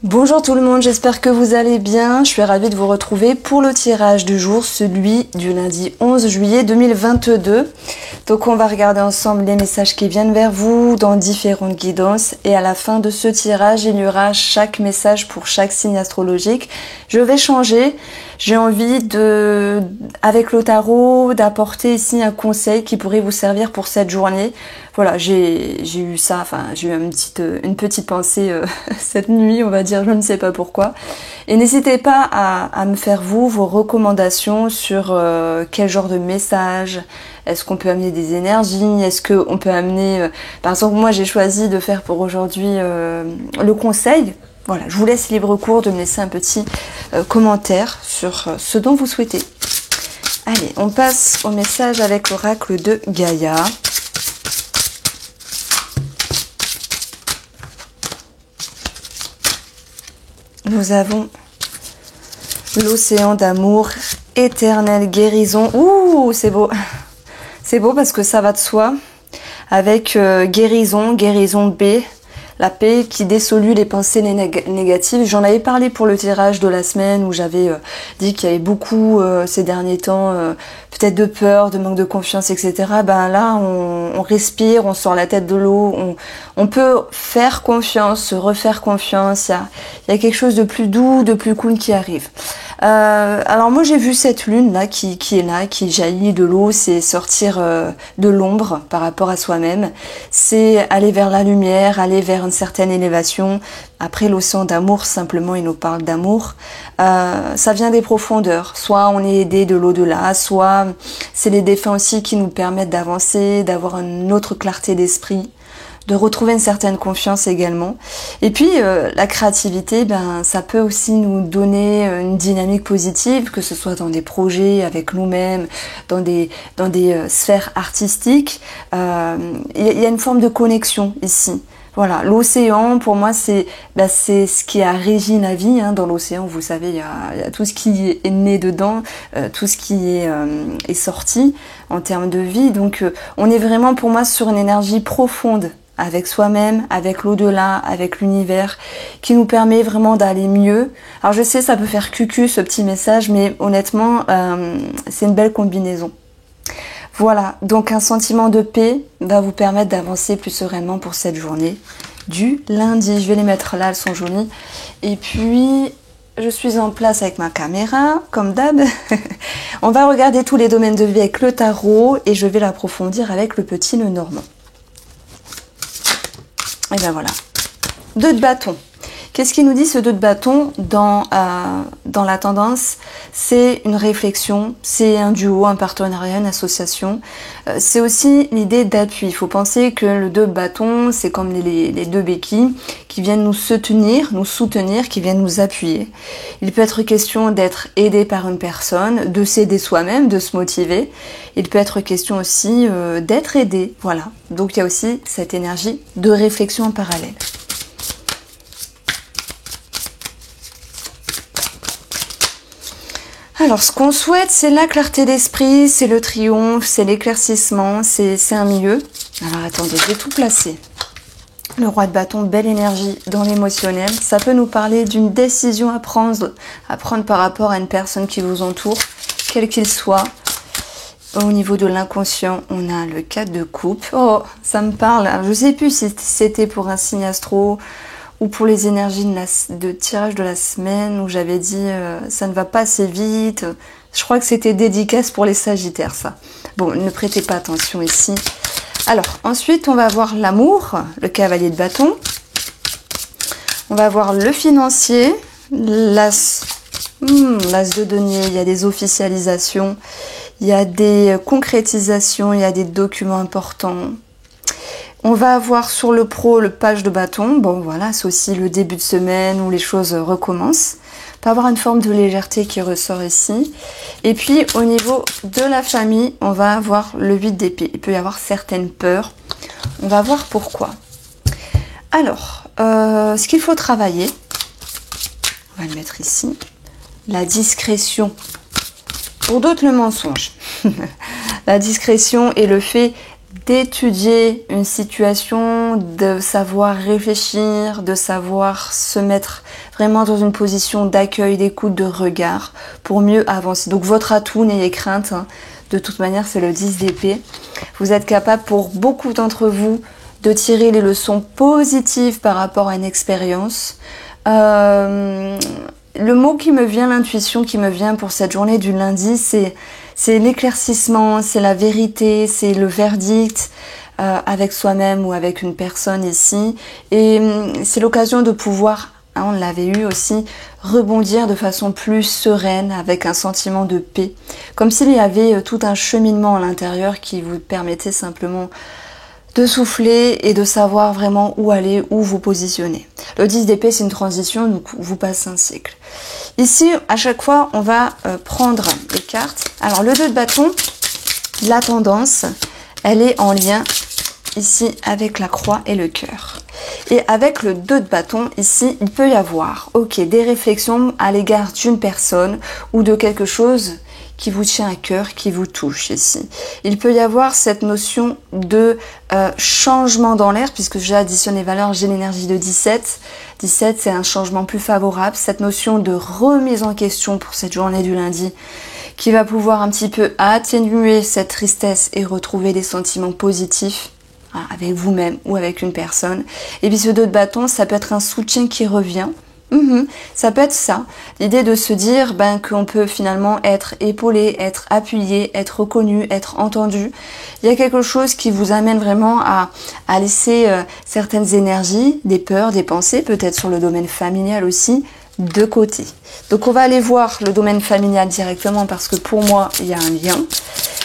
Bonjour tout le monde, j'espère que vous allez bien. Je suis ravie de vous retrouver pour le tirage du jour, celui du lundi 11 juillet 2022. Donc on va regarder ensemble les messages qui viennent vers vous dans différentes guidances. Et à la fin de ce tirage, il y aura chaque message pour chaque signe astrologique. Je vais changer. J'ai envie avec le tarot, d'apporter ici un conseil qui pourrait vous servir pour cette journée. Voilà, j'ai eu ça, j'ai eu une petite pensée cette nuit, on va dire, je ne sais pas pourquoi. Et n'hésitez pas à me faire vos recommandations sur quel genre de message, est-ce qu'on peut amener des énergies, est-ce qu'on peut amener... par exemple, moi j'ai choisi de faire pour aujourd'hui le conseil. Voilà, je vous laisse libre cours de me laisser un petit commentaire sur ce dont vous souhaitez. Allez, on passe au message avec l'oracle de Gaïa. Nous avons l'océan d'amour, éternelle guérison. Ouh, c'est beau. C'est beau parce que ça va de soi. Avec guérison B. La paix qui dissolue les pensées négatives. J'en avais parlé pour le tirage de la semaine où j'avais dit qu'il y avait beaucoup ces derniers temps peut-être de peur, de manque de confiance, etc. Ben là, on respire, on sort la tête de l'eau, on peut faire confiance, se refaire confiance. Il y a quelque chose de plus doux, de plus cool qui arrive. Alors moi j'ai vu cette lune là qui est là, qui jaillit de l'eau, c'est sortir de l'ombre par rapport à soi-même, c'est aller vers la lumière, aller vers une certaine élévation. Après l'océan d'amour, simplement il nous parle d'amour, ça vient des profondeurs, soit on est aidé de l'au-delà, soit c'est les défunts aussi qui nous permettent d'avancer, d'avoir une autre clarté d'esprit, de retrouver une certaine confiance également. Et puis la créativité, ça peut aussi nous donner une dynamique positive, que ce soit dans des projets avec nous-mêmes, dans des sphères artistiques. Il y a une forme de connexion ici. Voilà, l'océan, pour moi, c'est ce qui a régi la vie. Dans l'océan, vous savez, il y a tout ce qui est né dedans, tout ce qui est sorti en termes de vie. Donc, on est vraiment, pour moi, sur une énergie profonde avec soi-même, avec l'au-delà, avec l'univers, qui nous permet vraiment d'aller mieux. Alors, je sais, ça peut faire cucu, ce petit message, mais honnêtement, c'est une belle combinaison. Voilà, donc un sentiment de paix va vous permettre d'avancer plus sereinement pour cette journée du lundi. Je vais les mettre là, elles sont jolies. Et puis, je suis en place avec ma caméra, comme d'hab. On va regarder tous les domaines de vie avec le tarot et je vais l'approfondir avec le petit Lenormand. Et ben voilà. 2 de bâton. Qu'est-ce qui nous dit ce 2 de bâton dans la tendance? C'est une réflexion, c'est un duo, un partenariat, une association. C'est aussi l'idée d'appui. Il faut penser que le 2 de bâton, c'est comme les 2 béquilles qui viennent nous soutenir, qui viennent nous appuyer. Il peut être question d'être aidé par une personne, de s'aider soi-même, de se motiver. Il peut être question aussi d'être aidé. Voilà. Donc il y a aussi cette énergie de réflexion en parallèle. Alors, ce qu'on souhaite, c'est la clarté d'esprit, c'est le triomphe, c'est l'éclaircissement, c'est un milieu. Alors, attendez, je vais tout placer. Le roi de bâton, belle énergie dans l'émotionnel. Ça peut nous parler d'une décision à prendre par rapport à une personne qui vous entoure, quel qu'il soit. Au niveau de l'inconscient, on a le 4 de coupe. Oh, ça me parle. Alors, je ne sais plus si c'était pour un signe astro ou pour les énergies de tirage de la semaine où j'avais dit ça ne va pas assez vite. Je crois que c'était dédicace pour les sagittaires, ça. Bon, ne prêtez pas attention ici. Alors, ensuite, on va voir l'amour, le cavalier de bâton. On va voir le financier, l'as de denier. Il y a des officialisations, il y a des concrétisations, il y a des documents importants. On va avoir sur le pro le page de bâton. Bon voilà, c'est aussi le début de semaine où les choses recommencent. On peut avoir une forme de légèreté qui ressort ici. Et puis au niveau de la famille, on va avoir le 8 d'épée. Il peut y avoir certaines peurs. On va voir pourquoi. Alors, ce qu'il faut travailler, on va le mettre ici. La discrétion. Pour d'autres, le mensonge. La discrétion et le fait d'étudier une situation, de savoir réfléchir, de savoir se mettre vraiment dans une position d'accueil, d'écoute, de regard pour mieux avancer. Donc votre atout, n'ayez crainte, hein. De toute manière, c'est le 10 d'épée. Vous êtes capable, pour beaucoup d'entre vous, de tirer les leçons positives par rapport à une expérience. Le mot qui me vient, l'intuition qui me vient pour cette journée du lundi, c'est l'éclaircissement, c'est la vérité, c'est le verdict avec soi-même ou avec une personne ici. Et c'est l'occasion de pouvoir, hein, on l'avait eu aussi, rebondir de façon plus sereine, avec un sentiment de paix. Comme s'il y avait tout un cheminement à l'intérieur qui vous permettait simplement de souffler et de savoir vraiment où aller, où vous positionner. Le 10 d'épée, c'est une transition, donc vous passez un cycle. Ici, à chaque fois, on va prendre les cartes. Alors, le 2 de bâton, la tendance, elle est en lien ici avec la croix et le cœur. Et avec le 2 de bâton, ici, il peut y avoir, ok, des réflexions à l'égard d'une personne ou de quelque chose qui vous tient à cœur, qui vous touche ici. Il peut y avoir cette notion de changement dans l'air, puisque j'ai additionné les valeurs, j'ai l'énergie de 17. 17, c'est un changement plus favorable. Cette notion de remise en question pour cette journée du lundi, qui va pouvoir un petit peu atténuer cette tristesse et retrouver des sentiments positifs avec vous-même ou avec une personne. Et puis ce 2 de bâton, ça peut être un soutien qui revient. Ça peut être ça, l'idée de se dire qu'on peut finalement être épaulé, être appuyé, être reconnu, être entendu. Il y a quelque chose qui vous amène vraiment à laisser certaines énergies, des peurs, des pensées, peut-être sur le domaine familial aussi, de côté. Donc on va aller voir le domaine familial directement parce que pour moi, il y a un lien.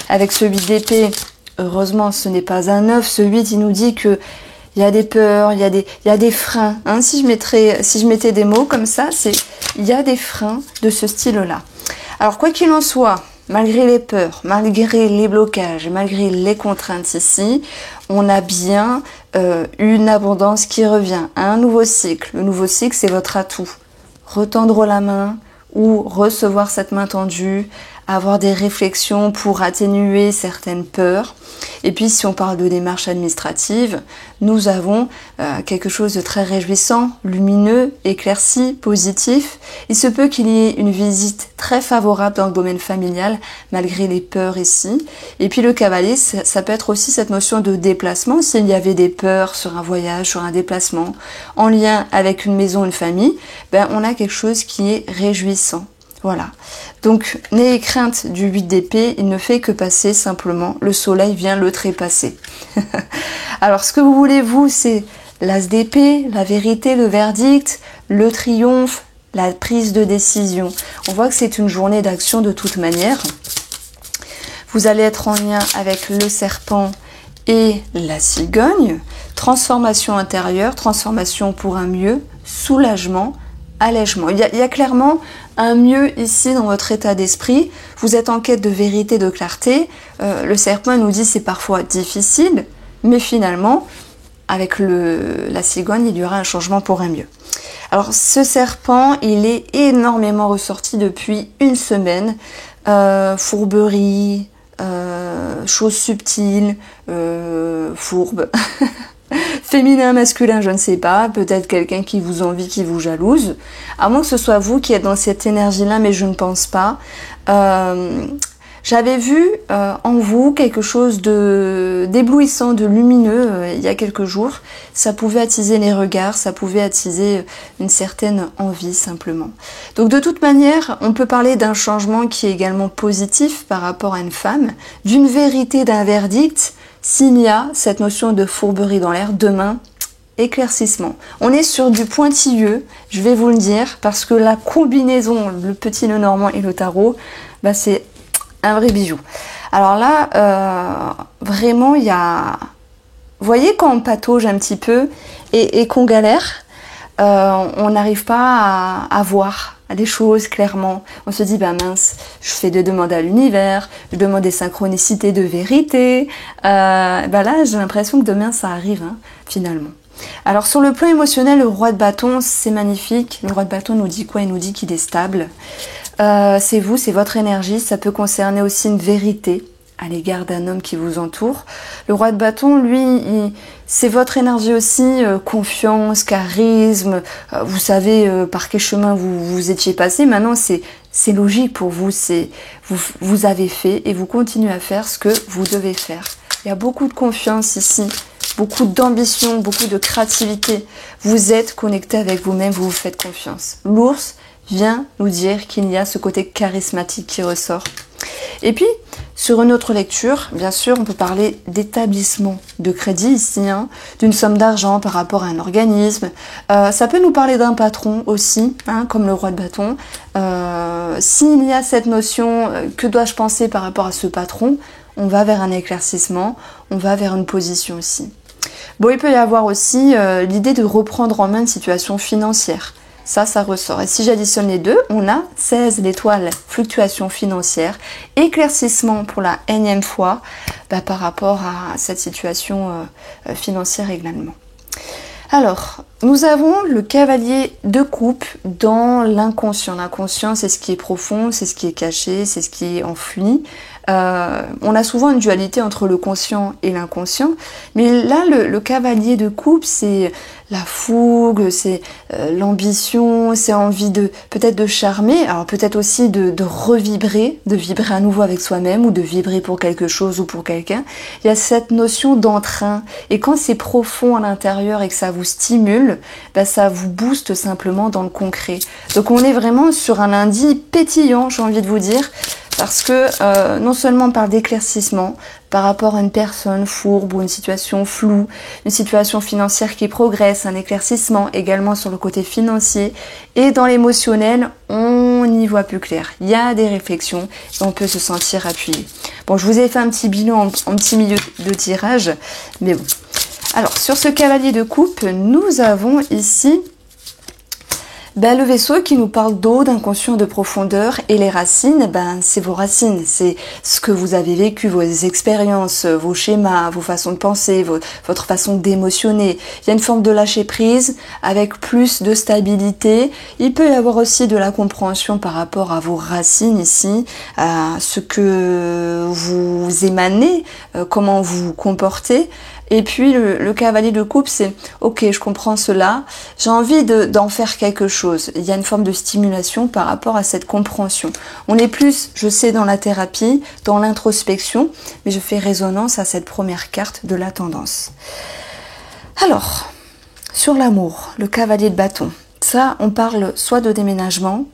Avec ce 8 d'épée, heureusement ce n'est pas un 9, ce 8 il nous dit que il y a des peurs, il y a des freins. Hein. Si je mettais des mots comme ça, il y a des freins de ce style-là. Alors quoi qu'il en soit, malgré les peurs, malgré les blocages, malgré les contraintes ici, on a bien une abondance qui revient. Un nouveau cycle. Le nouveau cycle, c'est votre atout. Retendre la main ou recevoir cette main tendue, avoir des réflexions pour atténuer certaines peurs. Et puis si on parle de démarche administrative, nous avons quelque chose de très réjouissant, lumineux, éclairci, positif. Il se peut qu'il y ait une visite très favorable dans le domaine familial, malgré les peurs ici. Et puis le cavalier, ça peut être aussi cette notion de déplacement. S'il y avait des peurs sur un voyage, sur un déplacement, en lien avec une maison, une famille, on a quelque chose qui est réjouissant. Voilà. Donc, n'ayez crainte du 8 d'épée, il ne fait que passer simplement. Le soleil vient le trépasser. Alors, ce que vous voulez, vous, c'est l'as d'épée, la vérité, le verdict, le triomphe, la prise de décision. On voit que c'est une journée d'action de toute manière. Vous allez être en lien avec le serpent et la cigogne. Transformation intérieure, transformation pour un mieux, soulagement, allègement. Il y a clairement un mieux ici dans votre état d'esprit. Vous êtes en quête de vérité, de clarté. Le serpent nous dit c'est parfois difficile, mais finalement, avec la cigogne, il y aura un changement pour un mieux. Alors ce serpent, il est énormément ressorti depuis une semaine. Fourberie, choses subtiles, fourbe. Féminin, masculin, je ne sais pas, peut-être quelqu'un qui vous envie, qui vous jalouse, à moins que ce soit vous qui êtes dans cette énergie-là, mais je ne pense pas. J'avais vu en vous quelque chose d'éblouissant, de lumineux il y a quelques jours. Ça pouvait attiser les regards, ça pouvait attiser une certaine envie simplement. Donc de toute manière, on peut parler d'un changement qui est également positif par rapport à une femme, d'une vérité, d'un verdict. S'il y a cette notion de fourberie dans l'air, demain, éclaircissement. On est sur du pointilleux, je vais vous le dire, parce que la combinaison, le petit nœud normand et le tarot, c'est un vrai bijou. Alors là, vraiment, il y a... Vous voyez quand on patauge un petit peu et qu'on galère, on n'arrive pas à voir des choses clairement. On se dit, mince, je fais des demandes à l'univers, je demande des synchronicités de vérité. Là, j'ai l'impression que demain, ça arrive, finalement. Alors, sur le plan émotionnel, le roi de bâton, c'est magnifique. Le roi de bâton nous dit quoi? Il nous dit qu'il est stable. C'est vous, c'est votre énergie. Ça peut concerner aussi une vérité à l'égard d'un homme qui vous entoure. Le roi de bâton, lui, c'est votre énergie aussi, confiance, charisme, vous savez par quel chemin vous étiez passé. Maintenant, c'est logique pour vous, vous avez fait et vous continuez à faire ce que vous devez faire. Il y a beaucoup de confiance ici, beaucoup d'ambition, beaucoup de créativité. Vous êtes connecté avec vous-même, vous vous faites confiance. L'ours vient nous dire qu'il y a ce côté charismatique qui ressort. Et puis, sur une autre lecture, bien sûr, on peut parler d'établissement de crédit ici, d'une somme d'argent par rapport à un organisme. Ça peut nous parler d'un patron aussi, comme le roi de bâton. S'il y a cette notion, que dois-je penser par rapport à ce patron, on va vers un éclaircissement, on va vers une position aussi. Bon, il peut y avoir aussi l'idée de reprendre en main une situation financière. Ça ressort. Et si j'additionne les deux, on a 16 l'étoile, fluctuation financière, éclaircissement pour la énième fois par rapport à cette situation financière également. Alors, nous avons le cavalier de coupe dans l'inconscient. L'inconscient, c'est ce qui est profond, c'est ce qui est caché, c'est ce qui est enfoui. On a souvent une dualité entre le conscient et l'inconscient, mais là, le cavalier de coupe, c'est la fougue, c'est l'ambition, c'est envie peut-être de charmer, alors peut-être aussi de revibrer, de vibrer à nouveau avec soi-même ou de vibrer pour quelque chose ou pour quelqu'un. Il y a cette notion d'entrain, et quand c'est profond à l'intérieur et que ça vous stimule, ça vous booste simplement dans le concret. Donc on est vraiment sur un lundi pétillant, j'ai envie de vous dire, parce que non seulement on parle d'éclaircissement par rapport à une personne fourbe ou une situation floue, une situation financière qui progresse, un éclaircissement également sur le côté financier, et dans l'émotionnel, on y voit plus clair. Il y a des réflexions et on peut se sentir appuyé. Bon, je vous ai fait un petit bilan en petit milieu de tirage, mais bon. Alors, sur ce cavalier de coupe, nous avons ici le vaisseau qui nous parle d'eau, d'inconscient, de profondeur, et les racines, c'est vos racines, c'est ce que vous avez vécu, vos expériences, vos schémas, vos façons de penser, votre façon d'émotionner. Il y a une forme de lâcher prise avec plus de stabilité. Il peut y avoir aussi de la compréhension par rapport à vos racines ici, à ce que vous émanez, comment vous vous comportez. Et puis le cavalier de coupe, c'est ok, je comprends cela, j'ai envie d'en faire quelque chose. Il y a une forme de stimulation par rapport à cette compréhension. On est plus, je sais, dans la thérapie, dans l'introspection, mais je fais résonance à cette première carte de la tendance. Alors, sur l'amour, le cavalier de bâton. Ça, on parle soit de déménagement,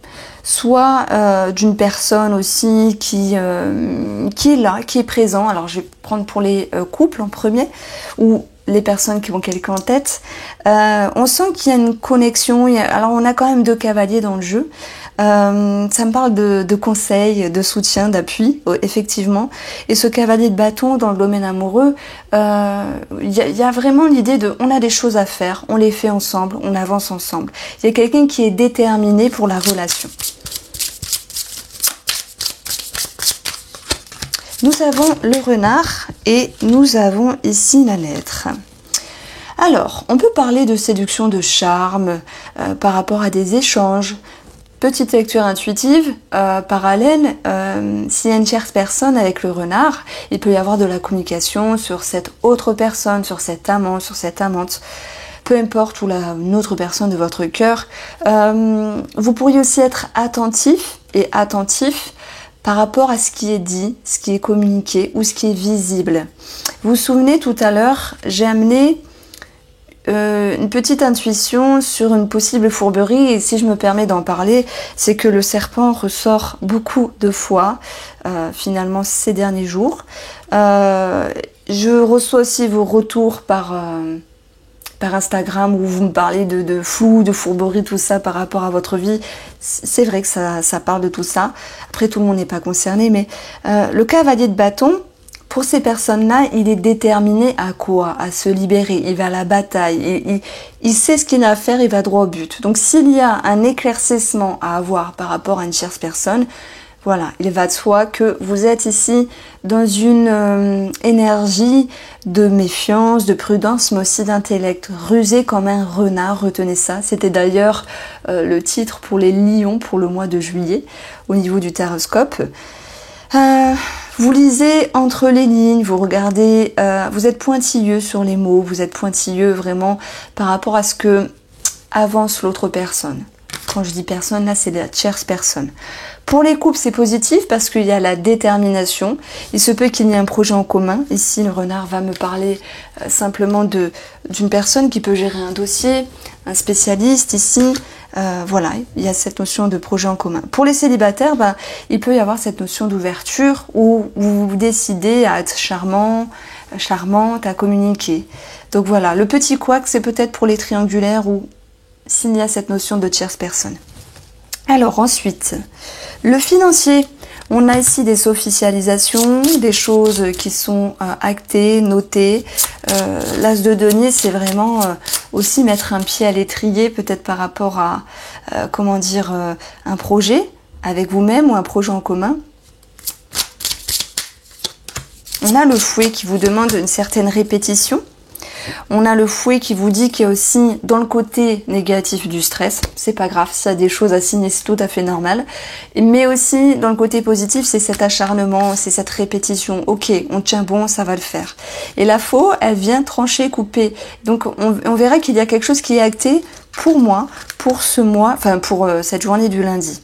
soit d'une personne aussi qui est là, qui est présent. Alors, je vais prendre pour les couples en premier, ou les personnes qui ont quelqu'un en tête. On sent qu'il y a une connexion. Alors, on a quand même 2 cavaliers dans le jeu. Ça me parle de conseils, de soutien, d'appui, effectivement. Et ce cavalier de bâton dans le domaine amoureux, il y a vraiment l'idée de on a des choses à faire, on les fait ensemble, on avance ensemble. Il y a quelqu'un qui est déterminé pour la relation. Nous avons le renard et nous avons ici la lettre. Alors, on peut parler de séduction, de charme, par rapport à des échanges. Petite lecture intuitive, parallèle, s'il y a une tierce personne avec le renard, il peut y avoir de la communication sur cette autre personne, sur cet amant, sur cette amante, peu importe, ou une autre personne de votre cœur. Vous pourriez aussi être attentif et attentif par rapport à ce qui est dit, ce qui est communiqué ou ce qui est visible. Vous vous souvenez, tout à l'heure, j'ai amené une petite intuition sur une possible fourberie, et si je me permets d'en parler, c'est que le serpent ressort beaucoup de fois finalement ces derniers jours. Je reçois aussi vos retours par Instagram où vous me parlez de flou, de fourberie, tout ça par rapport à votre vie. C'est vrai que ça parle de tout ça. Après, tout le monde n'est pas concerné, mais le cavalier de bâton, pour ces personnes-là, il est déterminé à quoi? À se libérer, il va à la bataille, il sait ce qu'il a à faire, il va droit au but. Donc s'il y a un éclaircissement à avoir par rapport à une tierce personne, voilà, il va de soi que vous êtes ici dans une énergie de méfiance, de prudence, mais aussi d'intellect. Rusé comme un renard, retenez ça. C'était d'ailleurs le titre pour les lions pour le mois de juillet, au niveau du taroscope. Vous lisez entre les lignes, vous regardez, vous êtes pointilleux sur les mots, vous êtes pointilleux vraiment par rapport à ce que avance l'autre personne. Quand je dis personne, là c'est la tierce personne. Pour les couples, c'est positif parce qu'il y a la détermination. Il se peut qu'il y ait un projet en commun. Ici, le renard va me parler simplement d'une personne qui peut gérer un dossier, un spécialiste ici. Voilà, il y a cette notion de projet en commun. Pour les célibataires, il peut y avoir cette notion d'ouverture où vous décidez à être charmant, charmante, à communiquer. Donc voilà, le petit couac, c'est peut-être pour les triangulaires où s'il y a cette notion de tierce personne. Alors ensuite, le financier. On a ici des officialisations, des choses qui sont actées, notées. L'as de denier, c'est vraiment aussi mettre un pied à l'étrier, peut-être par rapport à, un projet avec vous-même ou un projet en commun. On a le fouet qui vous demande une certaine répétition. On a le fouet qui vous dit qu'il y a aussi dans le côté négatif du stress, c'est pas grave, s'il y a des choses à signer, c'est tout à fait normal. Mais aussi dans le côté positif, c'est cet acharnement, c'est cette répétition. Ok, on tient bon, ça va le faire. Et la faux, elle vient trancher, couper. Donc on verra qu'il y a quelque chose qui est acté pour moi, pour ce mois, enfin pour cette journée du lundi.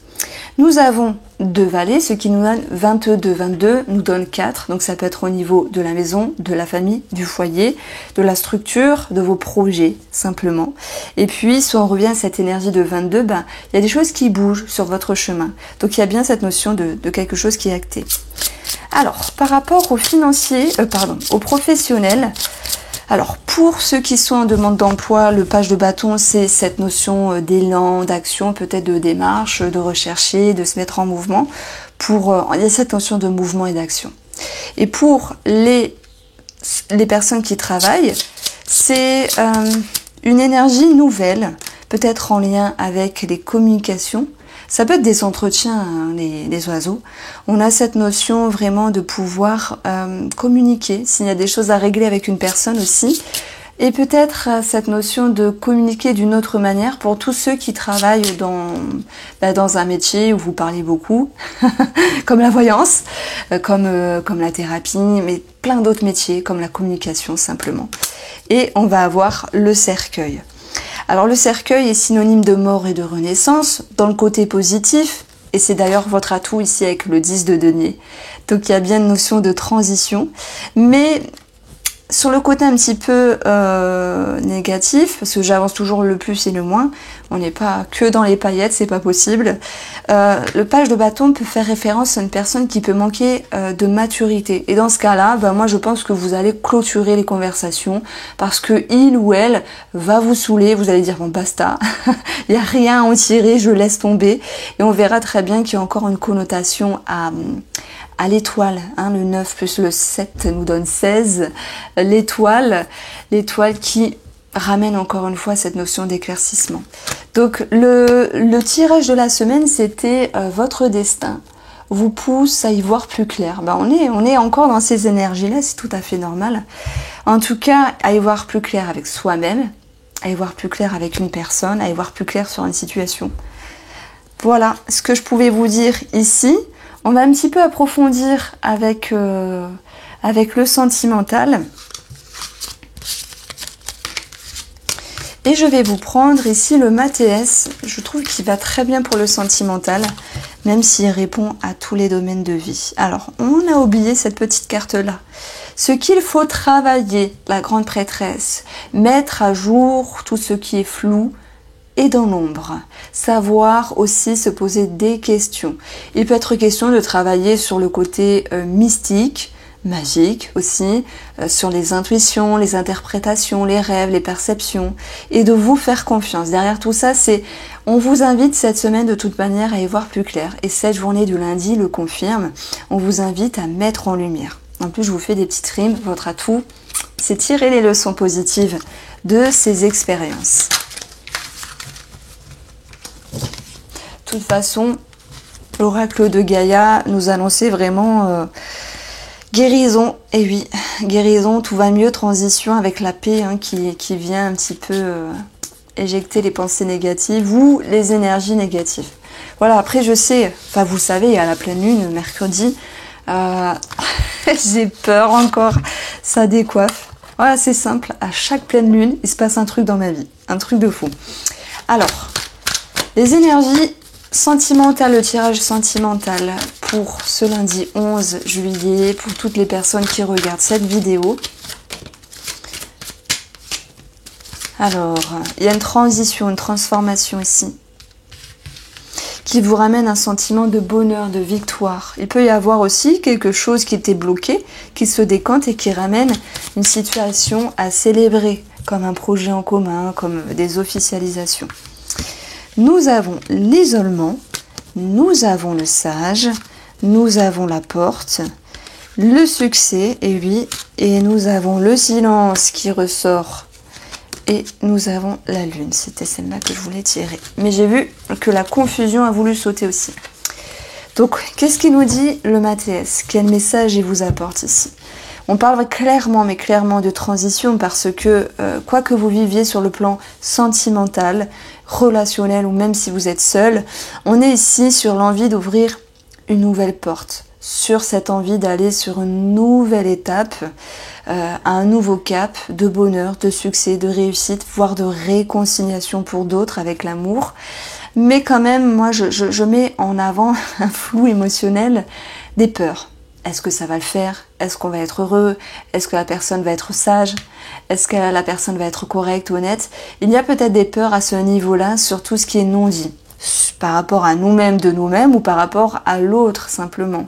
Nous avons 2 valets, ce qui nous donne 22. 22 nous donne 4, donc ça peut être au niveau de la maison, de la famille, du foyer, de la structure, de vos projets, simplement. Et puis, si on revient à cette énergie de 22, il y a des choses qui bougent sur votre chemin. Donc, il y a bien cette notion de quelque chose qui est acté. Alors, par rapport aux financiers, aux professionnels, alors, pour ceux qui sont en demande d'emploi, le page de bâton, c'est cette notion d'élan, d'action, peut-être de démarche, de rechercher, de se mettre en mouvement. Il y a cette notion de mouvement et d'action. Et pour les personnes qui travaillent, c'est une énergie nouvelle, peut-être en lien avec les communications. Ça peut être des entretiens, hein, les oiseaux. On a cette notion vraiment de pouvoir communiquer, s'il y a des choses à régler avec une personne aussi. Et peut-être cette notion de communiquer d'une autre manière pour tous ceux qui travaillent dans un métier où vous parlez beaucoup, comme la voyance, comme la thérapie, mais plein d'autres métiers, comme la communication simplement. Et on va avoir le cercueil. Alors le cercueil est synonyme de mort et de renaissance dans le côté positif, et c'est d'ailleurs votre atout ici avec le 10 de denier. Donc il y a bien une notion de transition, mais sur le côté un petit peu négatif, parce que j'avance toujours le plus et le moins, on n'est pas que dans les paillettes, c'est pas possible. Le page de bâton peut faire référence à une personne qui peut manquer de maturité. Et dans ce cas-là, moi je pense que vous allez clôturer les conversations parce que il ou elle va vous saouler, vous allez dire bon basta, il n'y a rien à en tirer, je laisse tomber. Et on verra très bien qu'il y a encore une connotation à l'étoile, hein, le 9 plus le 7 nous donne 16, l'étoile qui ramène encore une fois cette notion d'éclaircissement. Donc le tirage de la semaine, c'était votre destin vous pousse à y voir plus clair. On est encore dans ces énergies-là, c'est tout à fait normal. En tout cas, à y voir plus clair avec soi-même, à y voir plus clair avec une personne, à y voir plus clair sur une situation. Voilà ce que je pouvais vous dire ici. On va un petit peu approfondir avec le sentimental. Et je vais vous prendre ici le Mathéès. Je trouve qu'il va très bien pour le sentimental, même s'il répond à tous les domaines de vie. Alors, on a oublié cette petite carte-là. Ce qu'il faut travailler, la grande prêtresse, mettre à jour tout ce qui est flou, et dans l'ombre. Savoir aussi se poser des questions. Il peut être question de travailler sur le côté mystique, magique aussi, sur les intuitions, les interprétations, les rêves, les perceptions, et de vous faire confiance. Derrière tout ça, on vous invite cette semaine de toute manière à y voir plus clair. Et cette journée du lundi le confirme. On vous invite à mettre en lumière. En plus, je vous fais des petites rimes. Votre atout, c'est tirer les leçons positives de ces expériences. De toute façon, l'oracle de Gaïa nous annonçait vraiment guérison. Et oui, guérison, tout va mieux, transition avec la paix qui vient un petit peu éjecter les pensées négatives ou les énergies négatives. Voilà, après je sais, vous savez, à la pleine lune, mercredi, J'ai peur encore. Ça décoiffe. Voilà, c'est simple. À chaque pleine lune, il se passe un truc dans ma vie. Un truc de fou. Alors, les énergies sentimentales, le tirage sentimental pour ce lundi 11 juillet, pour toutes les personnes qui regardent cette vidéo. Alors, il y a une transition, une transformation ici, qui vous ramène un sentiment de bonheur, de victoire. Il peut y avoir aussi quelque chose qui était bloqué, qui se décante et qui ramène une situation à célébrer, comme un projet en commun, comme des officialisations. Nous avons l'isolement, nous avons le sage, nous avons la porte, le succès, et oui, et nous avons le silence qui ressort. Et nous avons la lune, c'était celle-là que je voulais tirer. Mais j'ai vu que la confusion a voulu sauter aussi. Donc, qu'est-ce qu'il nous dit le Mathias? Quel message il vous apporte ici? On parle clairement, mais clairement de transition parce que quoi que vous viviez sur le plan sentimental, relationnel ou même si vous êtes seul, on est ici sur l'envie d'ouvrir une nouvelle porte, sur cette envie d'aller sur une nouvelle étape, un nouveau cap de bonheur, de succès, de réussite, voire de réconciliation pour d'autres avec l'amour. Mais quand même, moi, je mets en avant un flou émotionnel des peurs. Est-ce que ça va le faire? Est-ce qu'on va être heureux? Est-ce que la personne va être sage? Est-ce que la personne va être correcte, honnête? Il y a peut-être des peurs à ce niveau-là sur tout ce qui est non dit. Par rapport à nous-mêmes de nous-mêmes ou par rapport à l'autre simplement.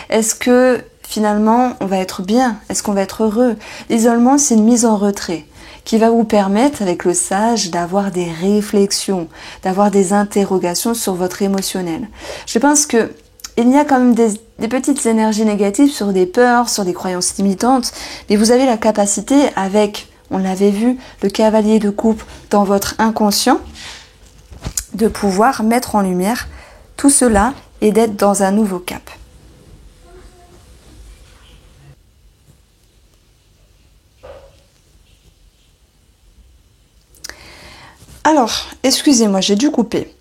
Est-ce que finalement on va être bien? Est-ce qu'on va être heureux? L'isolement, c'est une mise en retrait qui va vous permettre avec le sage d'avoir des réflexions, d'avoir des interrogations sur votre émotionnel. Je pense que il y a quand même des petites énergies négatives sur des peurs, sur des croyances limitantes, mais vous avez la capacité avec, on l'avait vu, le cavalier de coupe dans votre inconscient, de pouvoir mettre en lumière tout cela et d'être dans un nouveau cap. Alors, excusez-moi, j'ai dû couper.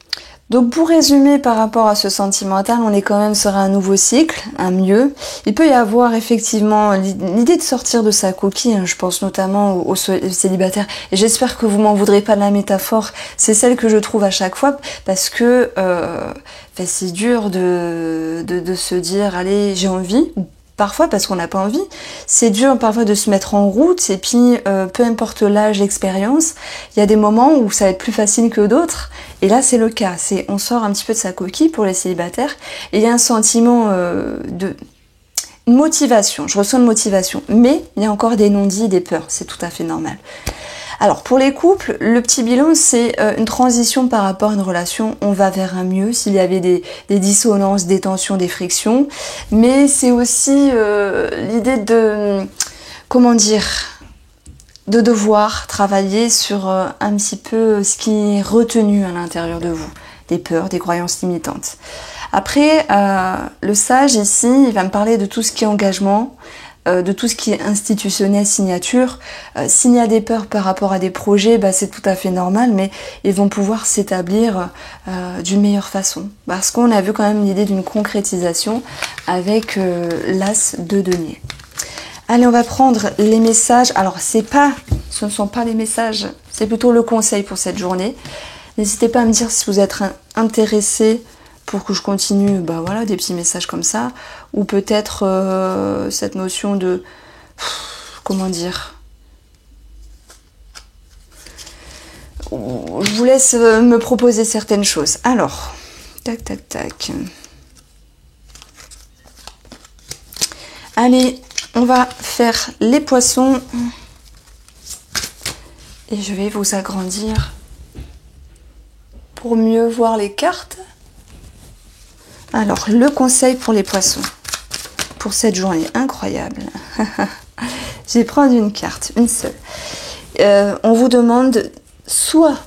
Donc pour résumer par rapport à ce sentimental, on est quand même sur un nouveau cycle, un mieux. Il peut y avoir effectivement l'idée de sortir de sa coquille, hein, je pense notamment aux célibataires. Et j'espère que vous m'en voudrez pas de la métaphore, c'est celle que je trouve à chaque fois, parce que c'est dur de se dire, allez, j'ai envie, parfois parce qu'on n'a pas envie. C'est dur parfois de se mettre en route et puis peu importe l'âge, l'expérience, il y a des moments où ça va être plus facile que d'autres. Et là c'est le cas, on sort un petit peu de sa coquille pour les célibataires et il y a un sentiment une motivation, je ressens une motivation, mais il y a encore des non-dits, des peurs, c'est tout à fait normal. Alors pour les couples, le petit bilan c'est une transition par rapport à une relation, on va vers un mieux s'il y avait des dissonances, des tensions, des frictions, mais c'est aussi l'idée de, comment dire, de devoir travailler sur un petit peu ce qui est retenu à l'intérieur de vous, des peurs, des croyances limitantes. Après, le sage ici, il va me parler de tout ce qui est engagement, de tout ce qui est institutionnel, signature. S'il y a des peurs par rapport à des projets, c'est tout à fait normal, mais ils vont pouvoir s'établir d'une meilleure façon. Parce qu'on a vu quand même l'idée d'une concrétisation avec l'as de denier. Allez, on va prendre les messages. Alors, ce ne sont pas les messages, c'est plutôt le conseil pour cette journée. N'hésitez pas à me dire si vous êtes intéressé pour que je continue, voilà, des petits messages comme ça, ou peut-être cette notion de, comment dire, je vous laisse me proposer certaines choses. Alors, tac, tac, tac. Allez, on va faire les poissons, et je vais vous agrandir pour mieux voir les cartes. Alors, le conseil pour les poissons, pour cette journée incroyable. Je vais prendre une carte, une seule. On vous demande soit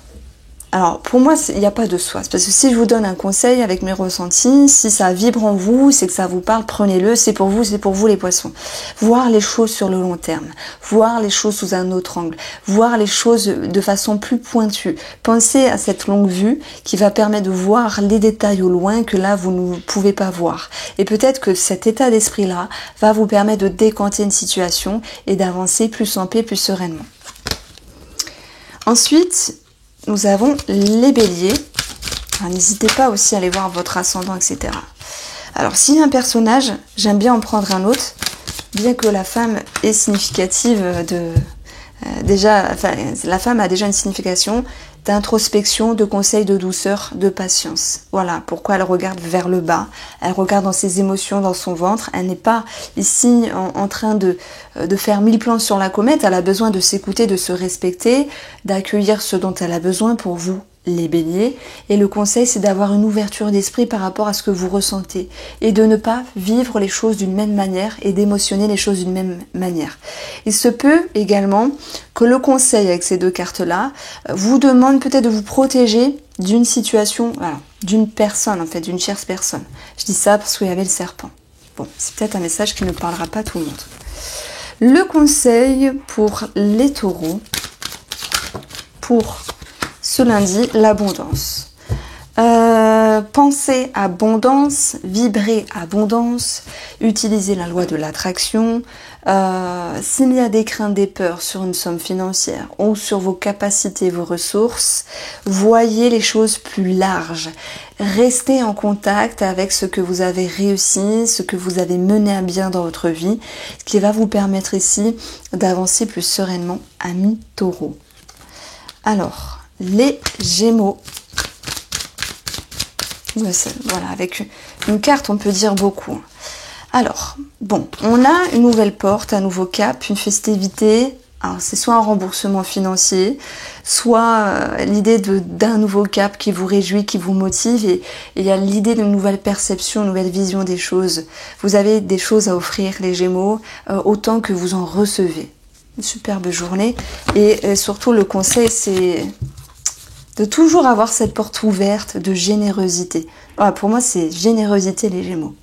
Alors, pour moi, il n'y a pas de soi. Parce que si je vous donne un conseil avec mes ressentis, si ça vibre en vous, c'est que ça vous parle, prenez-le, c'est pour vous les poissons. Voir les choses sur le long terme, voir les choses sous un autre angle, voir les choses de façon plus pointue. Pensez à cette longue vue qui va permettre de voir les détails au loin que là, vous ne pouvez pas voir. Et peut-être que cet état d'esprit-là va vous permettre de décanter une situation et d'avancer plus en paix, plus sereinement. Ensuite, nous avons les béliers. N'hésitez pas aussi à aller voir votre ascendant, etc. Alors, s'il y a un personnage, j'aime bien en prendre un autre, bien que la femme est significative la femme a déjà une signification d'introspection, de conseil, de douceur, de patience. Voilà pourquoi elle regarde vers le bas, elle regarde dans ses émotions, dans son ventre. Elle n'est pas ici en train de faire 1000 plans sur la comète. Elle a besoin de s'écouter, de se respecter, d'accueillir ce dont elle a besoin pour vous, les béliers. Et le conseil, c'est d'avoir une ouverture d'esprit par rapport à ce que vous ressentez et de ne pas vivre les choses d'une même manière et d'émotionner les choses d'une même manière. Il se peut également que le conseil avec ces deux cartes-là vous demande peut-être de vous protéger d'une situation, voilà, d'une personne en fait, d'une tierce personne. Je dis ça parce qu'il y avait le serpent. Bon, c'est peut-être un message qui ne parlera pas à tout le monde. Le conseil pour les taureaux, pour ce lundi, l'abondance. Pensez abondance, vibrez abondance, utilisez la loi de l'attraction. S'il y a des craintes, des peurs sur une somme financière ou sur vos capacités, vos ressources, voyez les choses plus larges. Restez en contact avec ce que vous avez réussi, ce que vous avez mené à bien dans votre vie, ce qui va vous permettre ici d'avancer plus sereinement, amis taureaux. Alors, les Gémeaux. Voilà, avec une carte, on peut dire beaucoup. Alors, bon, on a une nouvelle porte, un nouveau cap, une festivité. Alors, c'est soit un remboursement financier, soit l'idée d'un nouveau cap qui vous réjouit, qui vous motive. Et il y a l'idée d'une nouvelle perception, une nouvelle vision des choses. Vous avez des choses à offrir, les Gémeaux, autant que vous en recevez. Une superbe journée. Et surtout, le conseil, c'est de toujours avoir cette porte ouverte de générosité. Voilà, pour moi, c'est générosité, les Gémeaux.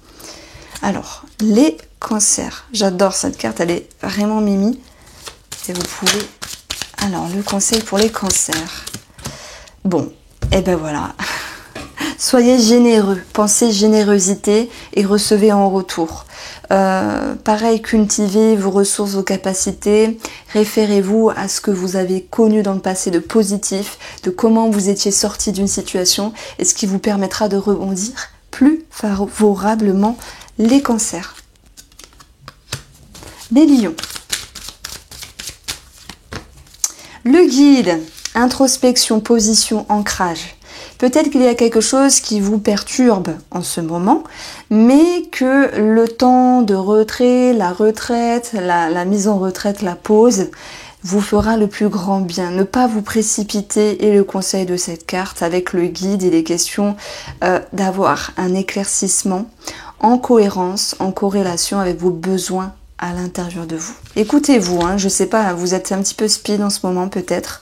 Alors, les cancers. J'adore cette carte, elle est vraiment mimi. Et vous pouvez... Alors, le conseil pour les cancers. Bon, et ben voilà. Soyez généreux, pensez générosité et recevez en retour. Pareil, cultivez vos ressources, vos capacités, référez-vous à ce que vous avez connu dans le passé de positif, de comment vous étiez sorti d'une situation et ce qui vous permettra de rebondir plus favorablement. Les cancers. Les lions. Le guide, introspection, position, ancrage. Peut-être qu'il y a quelque chose qui vous perturbe en ce moment, mais que le temps de retrait, la retraite, la mise en retraite, la pause, vous fera le plus grand bien. Ne pas vous précipiter est le conseil de cette carte avec le guide et les questions d'avoir un éclaircissement en cohérence, en corrélation avec vos besoins à l'intérieur de vous. Écoutez-vous, hein, je sais pas, vous êtes un petit peu speed en ce moment peut-être.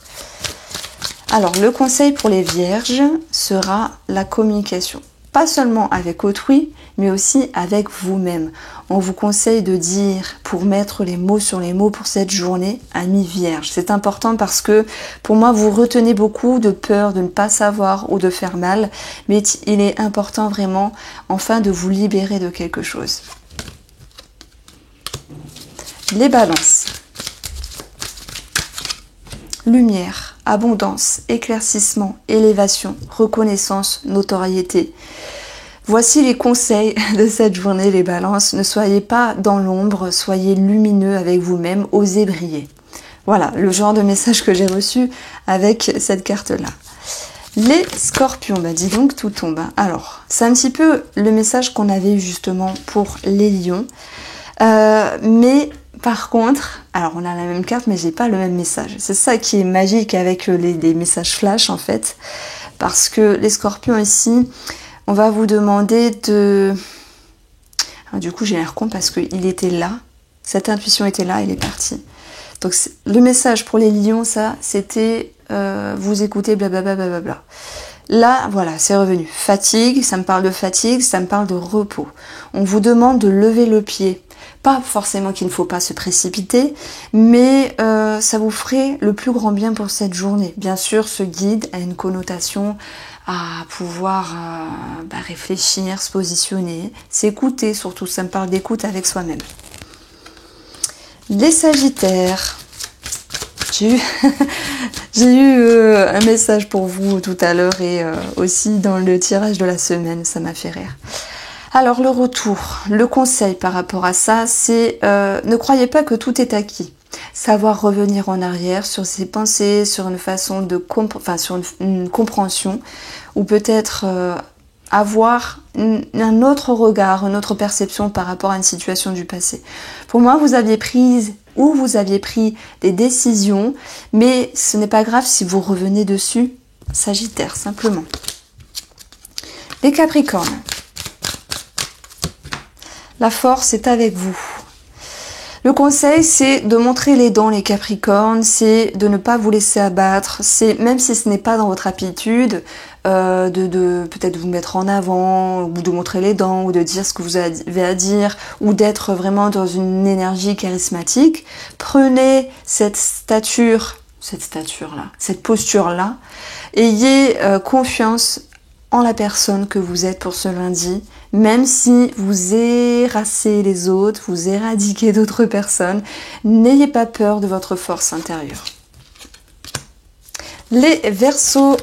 Alors, le conseil pour les vierges sera la communication. Pas seulement avec autrui, mais aussi avec vous-même. On vous conseille de dire, pour mettre les mots sur les mots pour cette journée, amis vierges. C'est important parce que, pour moi, vous retenez beaucoup de peur de ne pas savoir ou de faire mal, mais il est important vraiment, enfin, de vous libérer de quelque chose. Les balances. Lumière, abondance, éclaircissement, élévation, reconnaissance, notoriété. Voici les conseils de cette journée, les balances. Ne soyez pas dans l'ombre, soyez lumineux avec vous-même, osez briller. Voilà, le genre de message que j'ai reçu avec cette carte-là. Les scorpions, bah dis donc, tout tombe. Alors, c'est un petit peu le message qu'on avait eu justement pour les lions. Mais par contre, alors on a la même carte, mais j'ai pas le même message. C'est ça qui est magique avec les messages flash en fait. Parce que les scorpions ici, on va vous demander de... Alors, du coup, j'ai l'air con parce qu'il était là. Cette intuition était là, il est parti. Donc le message pour les lions, ça, c'était vous écoutez blablabla, blablabla. Là, voilà, c'est revenu. Fatigue, ça me parle de fatigue, ça me parle de repos. On vous demande de lever le pied. Pas forcément qu'il ne faut pas se précipiter, mais ça vous ferait le plus grand bien pour cette journée. Bien sûr, ce guide a une connotation à pouvoir réfléchir, se positionner, s'écouter surtout. Ça me parle d'écoute avec soi-même. Les Sagittaires. J'ai eu un message pour vous tout à l'heure et aussi dans le tirage de la semaine, ça m'a fait rire. Alors le retour, le conseil par rapport à ça, c'est ne croyez pas que tout est acquis. Savoir revenir en arrière sur ses pensées, sur une façon de sur une compréhension, ou peut-être avoir un autre regard, une autre perception par rapport à une situation du passé. Pour moi, vous aviez pris des décisions, mais ce n'est pas grave si vous revenez dessus. Sagittaire, simplement. Les Capricornes. La force est avec vous. Le conseil, c'est de montrer les dents, les Capricornes, c'est de ne pas vous laisser abattre, c'est même si ce n'est pas dans votre habitude, de peut-être vous mettre en avant, ou de montrer les dents, ou de dire ce que vous avez à dire, ou d'être vraiment dans une énergie charismatique. Prenez cette posture-là, ayez confiance en la personne que vous êtes pour ce lundi, même si vous érassez les autres, vous éradiquez d'autres personnes, n'ayez pas peur de votre force intérieure. Les Verseaux.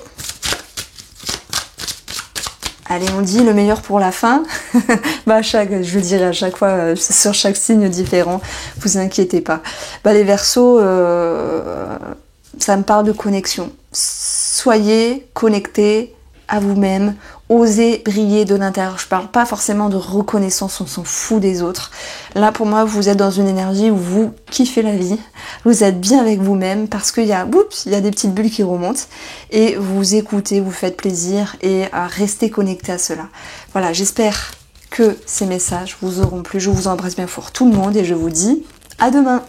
Allez, on dit le meilleur pour la fin. Je le dirai à chaque fois, sur chaque signe différent, vous inquiétez pas. Les Verseaux, ça me parle de connexion. Soyez connectés à vous-même, osez briller de l'intérieur. Je parle pas forcément de reconnaissance, on s'en fout des autres. Là, pour moi, vous êtes dans une énergie où vous kiffez la vie, vous êtes bien avec vous-même parce qu'il y a des petites bulles qui remontent et vous écoutez, vous faites plaisir et restez connectés à cela. Voilà, j'espère que ces messages vous auront plu. Je vous embrasse bien fort tout le monde et je vous dis à demain.